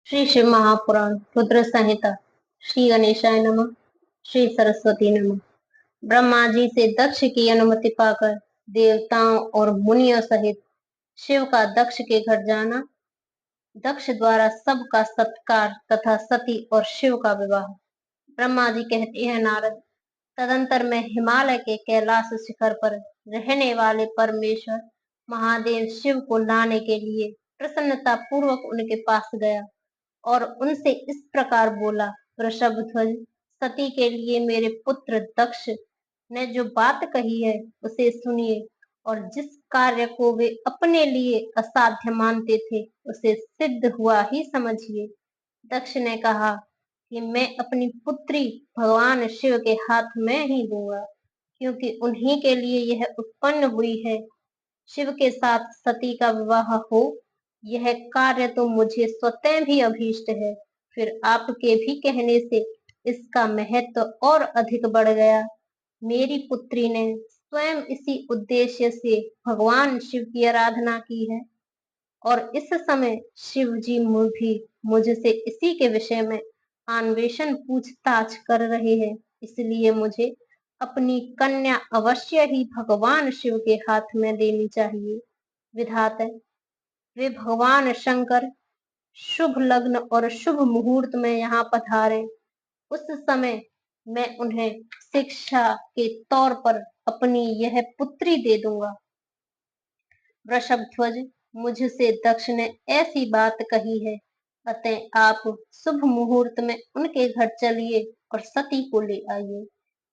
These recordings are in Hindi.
श्री शिव महापुराण रुद्र संहिता। श्री गणेशाय नमः। श्री सरस्वती नमः। ब्रह्मा जी से दक्ष की अनुमति पाकर देवताओं और मुनियों सहित शिव का दक्ष के घर जाना। दक्ष द्वारा सबका सत्कार तथा सती और शिव का विवाह। ब्रह्मा जी कहते हैं, नारद, तदंतर मैं हिमालय के कैलाश शिखर पर रहने वाले परमेश्वर महादेव शिव को लाने के लिए प्रसन्नता पूर्वक उनके पास गया और उनसे इस प्रकार बोला, वृषभध्वज, सती के लिए मेरे पुत्र दक्ष ने जो बात कही है उसे सुनिए और जिस कार्य को वे अपने लिए असाध्य मानते थे उसे सिद्ध हुआ ही समझिए। दक्ष ने कहा कि मैं अपनी पुत्री भगवान शिव के हाथ में ही दूंगा, क्योंकि उन्हीं के लिए यह उत्पन्न हुई है। शिव के साथ सती का विवाह हो, यह कार्य तो मुझे स्वतः भी अभीष्ट है। फिर आपके भी कहने से इसका महत्व और अधिक बढ़ गया। मेरी पुत्री ने स्वयं इसी उद्देश्य से भगवान शिव की आराधना की है और इस समय शिव जी भी मुझसे इसी के विषय में अन्वेषण पूछताछ कर रहे हैं। इसलिए मुझे अपनी कन्या अवश्य ही भगवान शिव के हाथ में देनी चाहिए। विधाता, वे भगवान शंकर शुभ लग्न और शुभ मुहूर्त में यहाँ पधारे, उस समय मैं उन्हें शिक्षा के तौर पर अपनी यह पुत्री दे दूंगा। वृषभध्वज, मुझसे दक्ष ने ऐसी बात कही है, अतः आप शुभ मुहूर्त में उनके घर चलिए और सती को ले आइए।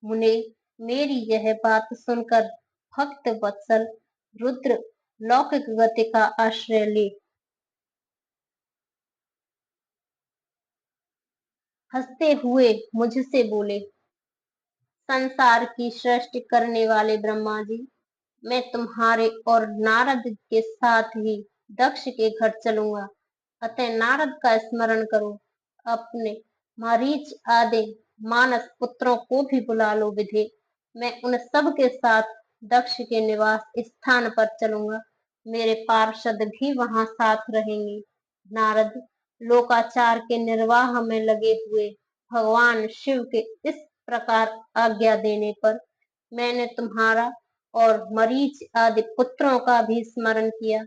मुने, मेरी यह बात सुनकर भक्त वत्सल रुद्र लौकिक गति का आश्रय ले हंसते हुए मुझसे बोले, संसार की सृष्टि करने वाले ब्रह्मा जी, मैं तुम्हारे और नारद के साथ ही दक्ष के घर चलूंगा, अतः नारद का स्मरण करो। अपने मारीच आदि मानस पुत्रों को भी बुला लो विधे। मैं उन सब के साथ दक्ष के निवास स्थान पर चलूंगा। मेरे पार्षद भी वहां साथ रहेंगे। नारद, लोकाचार के निर्वाह में लगे हुए भगवान शिव के इस प्रकार आज्ञा देने पर मैंने तुम्हारा और मरीच आदि पुत्रों का भी स्मरण किया।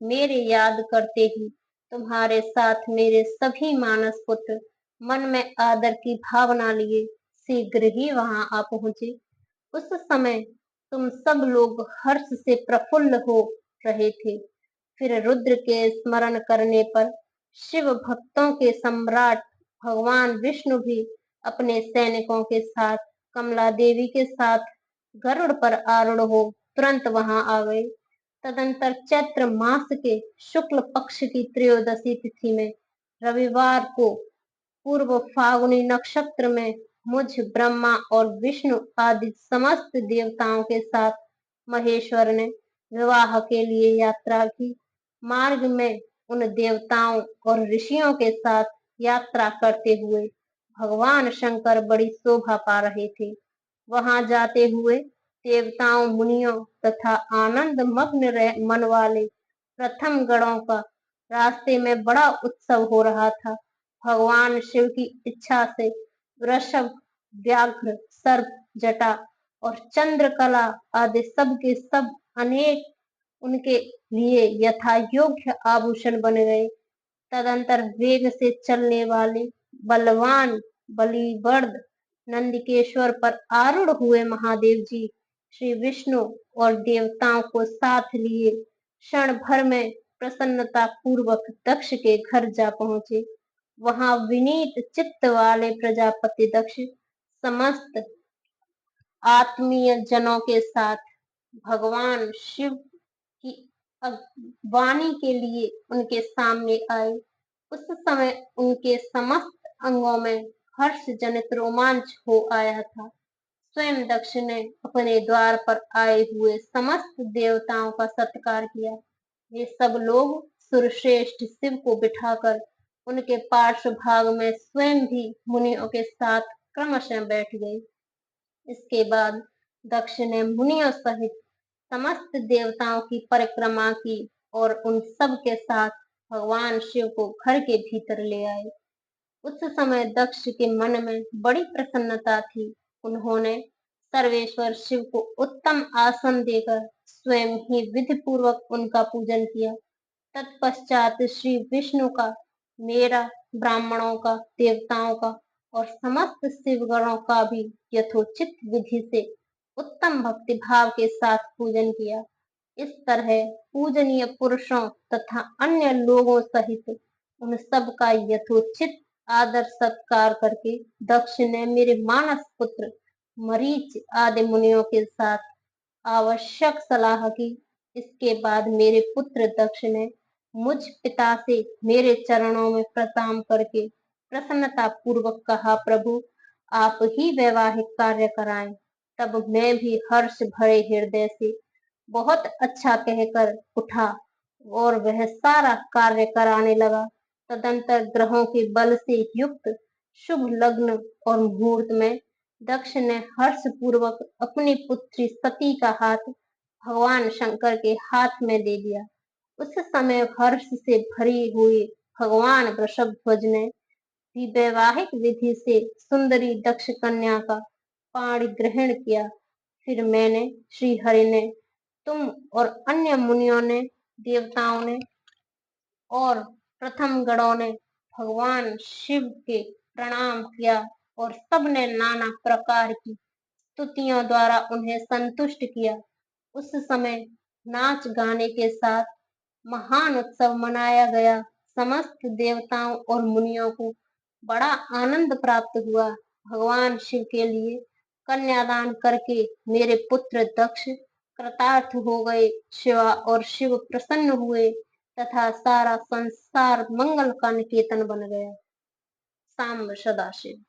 मेरे याद करते ही तुम्हारे साथ मेरे सभी मानस पुत्र मन में आदर की भावना लिए शीघ्र ही वहां आ पहुंचे। उस समय तुम सब लोग हर्ष से प्रफुल्ल हो रहे थे। फिर रुद्र के स्मरण करने पर शिव भक्तों के सम्राट भगवान विष्णु भी अपने सैनिकों के साथ कमला देवी के साथ गरुड़ पर आरूढ़ हो तुरंत वहां आ गए। तदंतर चैत्र मास के शुक्ल पक्ष की त्रयोदशी तिथि में रविवार को पूर्व फागुनी नक्षत्र में मुझ ब्रह्मा और विष्णु आदि समस्त देवताओं के साथ महेश्वर ने विवाह के लिए यात्रा की। मार्ग में उन देवताओं और ऋषियों के साथ यात्रा करते हुए भगवान शंकर बड़ी शोभा पा रहे थे। वहां जाते हुए देवताओं, मुनियों तथा आनंद मग्न मन वाले प्रथम गणों का रास्ते में बड़ा उत्सव हो रहा था। भगवान शिव की इच्छा से वृषभ, व्याघ्र, सर्प, जटा और चंद्रकला आदि सब के सब अनेक उनके लिए यथा योग्य आभूषण बन गए। तदंतर वेग से चलने वाले बलवान बलिवर्द नंदिकेश्वर पर आरूढ़ हुए महादेव जी श्री विष्णु और देवताओं को साथ लिए क्षण भर में प्रसन्नता पूर्वक दक्ष के घर जा पहुंचे। वहां विनीत चित्त वाले प्रजापति दक्ष समस्त आत्मीय जनों के साथ भगवान शिव की वाणी के लिए उनके सामने आए। उस समय उनके समस्त अंगों में हर्ष जनित रोमांच हो आया था। स्वयं दक्ष ने अपने द्वार पर आए हुए समस्त देवताओं का सत्कार किया। ये सब लोग सुरश्रेष्ठ शिव को बिठाकर उनके पार्श्व भाग में स्वयं भी मुनियों के साथ क्रमशः बैठ गए। इसके बाद दक्ष ने मुनियों सहित समस्त देवताओं की परिक्रमा की और उन सब के साथ भगवान शिव को घर के भीतर ले आए। उस समय दक्ष के मन में बड़ी प्रसन्नता थी। उन्होंने सर्वेश्वर शिव को उत्तम आसन देकर स्वयं ही विधि पूर्वक उनका पूजन किया। तत्पश्चात श्री विष्णु का, मेरा, ब्राह्मणों का, देवताओं का और समस्त शिवगणों का भी यथोचित विधि से उत्तम भक्ति भाव के साथ पूजन किया। इस तरह पूजनीय पुरुषों तथा अन्य लोगों सहित उन सब का यथोचित आदर सत्कार करके दक्ष ने मेरे मानस पुत्र मरीच आदि मुनियों के साथ आवश्यक सलाह की। इसके बाद मेरे पुत्र दक्ष ने मुझ पिता से मेरे चरणों में प्रणाम करके प्रसन्नता पूर्वक कहा, प्रभु आप ही वैवाहिक कार्य कराएं। तब मैं भी हर्ष भरे हृदय से बहुत अच्छा कहकर उठा और वह सारा कार्य कराने लगा। तदंतर ग्रहों के बल से युक्त शुभ लग्न और मुहूर्त में दक्ष ने हर्ष पूर्वक अपनी पुत्री सती का हाथ भगवान शंकर के हाथ में दे दिया। उस समय हर्ष से भरी हुई भगवान वृषभध्वज ने भी वैवाहिक विधि से सुंदरी दक्ष कन्या का पाणी ग्रहण किया। फिर मैंने, श्री हरि ने, तुम और अन्य मुनियों ने, देवताओं ने और प्रथम गणों ने भगवान शिव के प्रणाम किया और सबने नाना प्रकार की स्तुतियों द्वारा उन्हें संतुष्ट किया। उस समय नाच गाने के साथ महान उत्सव मनाया गया। समस्त देवताओं और मुनियों को बड़ा आनंद प्राप्त हुआ। भगवान शिव के लिए कन्यादान करके मेरे पुत्र दक्ष कृतार्थ हो गए। शिवा और शिव प्रसन्न हुए तथा सारा संसार मंगल का निकेतन बन गया। सांब सदाशिव।